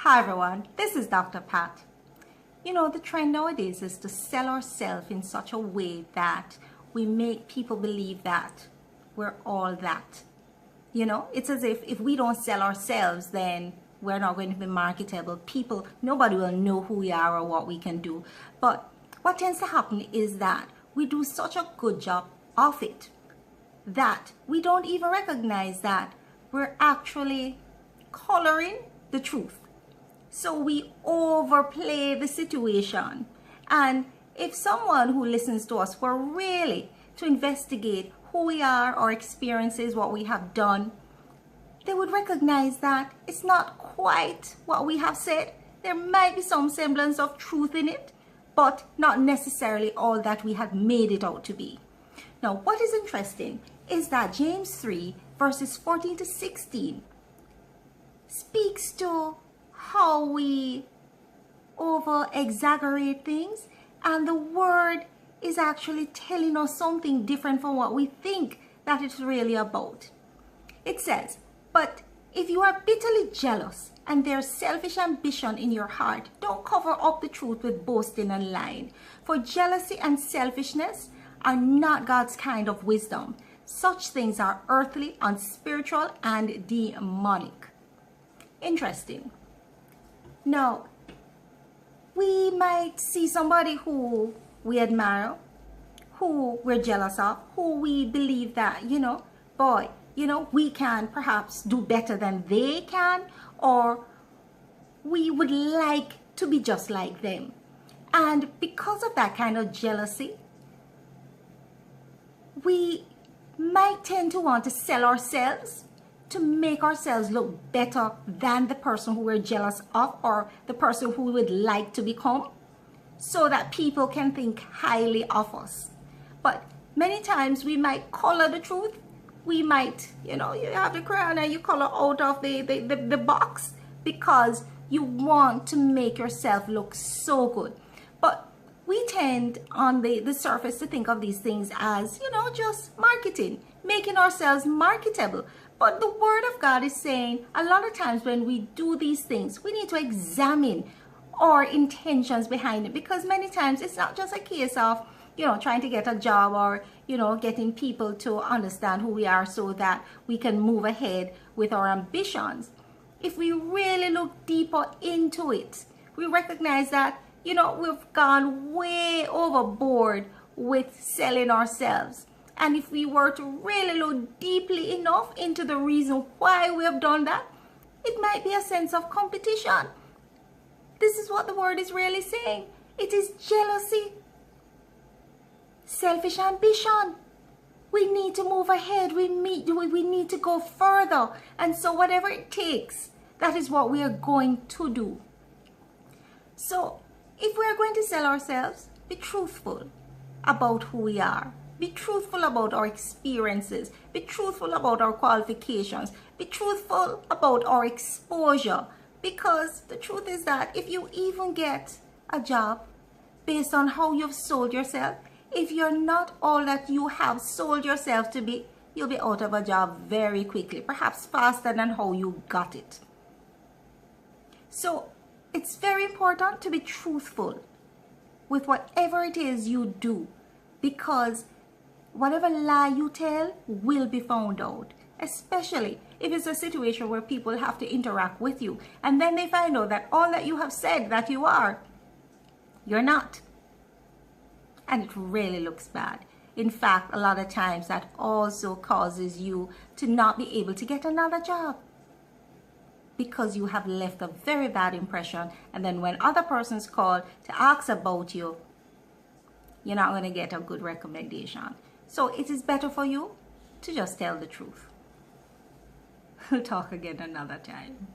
Hi everyone, this is Dr. Pat. You know, the trend nowadays is to sell ourselves in such a way that we make people believe that we're all that. You know, it's as if we don't sell ourselves, then we're not going to be marketable. Nobody will know who we are or what we can do. But what tends to happen is that we do such a good job of it that we don't even recognize that we're actually coloring the truth. So we overplay the situation. And if someone who listens to us were really to investigate who we are, our experiences, what we have done, they would recognize that it's not quite what we have said. There might be some semblance of truth in it, but not necessarily all that we have made it out to be. Now, what is interesting is that James 3 verses 14 to 16 speaks to how we over exaggerate things, and the word is actually telling us something different from what we think that it's really about. It says, "But if you are bitterly jealous and there's selfish ambition in your heart, don't cover up the truth with boasting and lying. For jealousy and selfishness are not God's kind of wisdom. Such things are earthly, unspiritual, and demonic." Interesting. Now, we might see somebody who we admire, who we're jealous of, who we believe that, we can perhaps do better than they can, or we would like to be just like them. And because of that kind of jealousy, we might tend to want to sell ourselves to make ourselves look better than the person who we're jealous of or the person who we would like to become, so that people can think highly of us. But many times we might color the truth. We might, you have the crayon and you color out of the box because you want to make yourself look so good. But we tend on the surface to think of these things as, just marketing, making ourselves marketable. But the Word of God is saying a lot of times when we do these things, we need to examine our intentions behind it, because many times it's not just a case of, trying to get a job or, getting people to understand who we are so that we can move ahead with our ambitions. If we really look deeper into it, we recognize that, we've gone way overboard with selling ourselves. And if we were to really look deeply enough into the reason why we have done that, it might be a sense of competition. This is what the word is really saying. It is jealousy, selfish ambition. We need to move ahead. We need to go further. And so whatever it takes, that is what we are going to do. So if we are going to sell ourselves, be truthful about who we are. Be truthful about our experiences. Be truthful about our qualifications. Be truthful about our exposure. Because the truth is that if you even get a job based on how you've sold yourself, if you're not all that you have sold yourself to be, you'll be out of a job very quickly, perhaps faster than how you got it. So it's very important to be truthful with whatever it is you do, because whatever lie you tell will be found out, especially if it's a situation where people have to interact with you and then they find out that all that you have said that you are, you're not. And it really looks bad. In fact, a lot of times that also causes you to not be able to get another job, because you have left a very bad impression. And then when other persons call to ask about you, you're not going to get a good recommendation. So it is better for you to just tell the truth. We'll talk again another time.